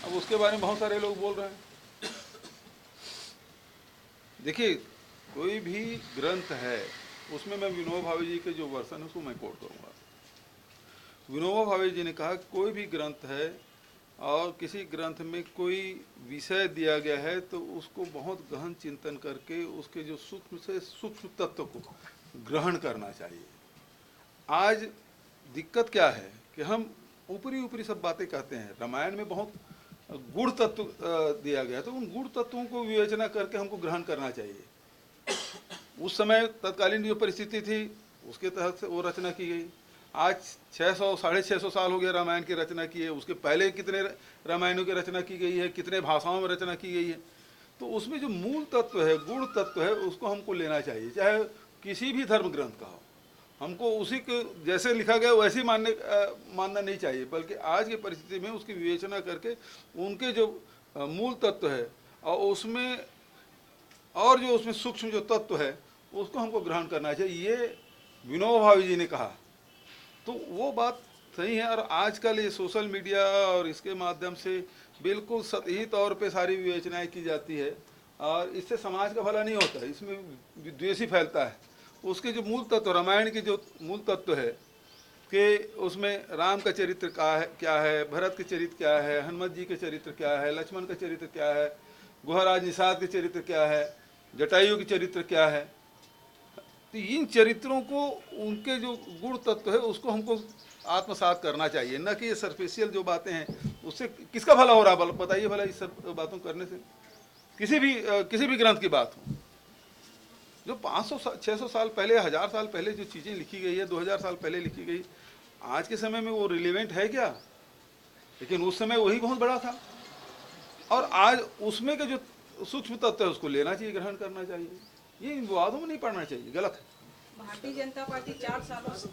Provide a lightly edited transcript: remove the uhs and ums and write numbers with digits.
अब उसके बारे में बहुत सारे लोग बोल रहे हैं। देखिए, कोई भी ग्रंथ है उसमें मैं विनोबा भावे जी के जो वर्षन है उसको मैं कोट करूँगा। विनोबा भावे जी ने कहा कोई भी ग्रंथ है और किसी ग्रंथ में कोई विषय दिया गया है तो उसको बहुत गहन चिंतन करके उसके जो सूक्ष्म से सूक्ष्म तत्व को ग्रहण करना चाहिए। आज दिक्कत क्या है कि हम ऊपरी ऊपरी सब बातें कहते हैं। रामायण में बहुत गुण तत्व दिया गया, तो उन गुण तत्वों को विवेचना करके हमको ग्रहण करना चाहिए। उस समय तत्कालीन जो परिस्थिति थी उसके तहत से वो रचना की गई। आज 600 650 साल हो गया रामायण की रचना की है, उसके पहले कितने रामायणों की रचना की गई है, कितने भाषाओं में रचना की गई है। तो उसमें जो मूल तत्व है, गुण तत्व है, उसको हमको लेना चाहिए, चाहे किसी भी धर्म ग्रंथ का हो। हमको उसी के जैसे लिखा गया वैसे ही मानना नहीं चाहिए, बल्कि आज की परिस्थिति में उसकी विवेचना करके उनके जो मूल तत्व है और जो उसमें सूक्ष्म जो तत्व है उसको हमको ग्रहण करना चाहिए। ये विनोबा भावे जी ने कहा, तो वो बात सही है। और आजकल ये सोशल मीडिया और इसके माध्यम से बिल्कुल सतही तौर पे सारी विवेचनाएं की जाती है और इससे समाज का भला नहीं होता है, इसमें विद्वेष ही फैलता है। उसके जो मूल तत्व, रामायण के जो मूल तत्व है कि उसमें राम का चरित्र क्या है, भरत के चरित्र क्या है, हनुमत जी के चरित्र क्या है, लक्ष्मण का चरित्र क्या है, गुहराज निषाद के चरित्र क्या है, जटायु के चरित्र क्या है। तो इन चरित्रों को, उनके जो गुण तत्व है उसको हमको आत्मसात करना चाहिए, न कि ये सरफेशियल जो बातें हैं उससे किसका भला हो रहा है। बताइए भला, इस सब बातों करने से किसी भी ग्रंथ की बात हो, जो 500 600 साल पहले, 1000 साल पहले जो चीज़ें लिखी गई है, 2000 साल पहले लिखी गई, आज के समय में वो रिलेवेंट है क्या? लेकिन उस समय वही बहुत बड़ा था। और आज उसमें के जो सूक्ष्म तत्व है उसको लेना चाहिए, ग्रहण करना चाहिए। ये इन विवादों में नहीं पड़ना चाहिए, गलत है। भारतीय जनता पार्टी 4 सालों से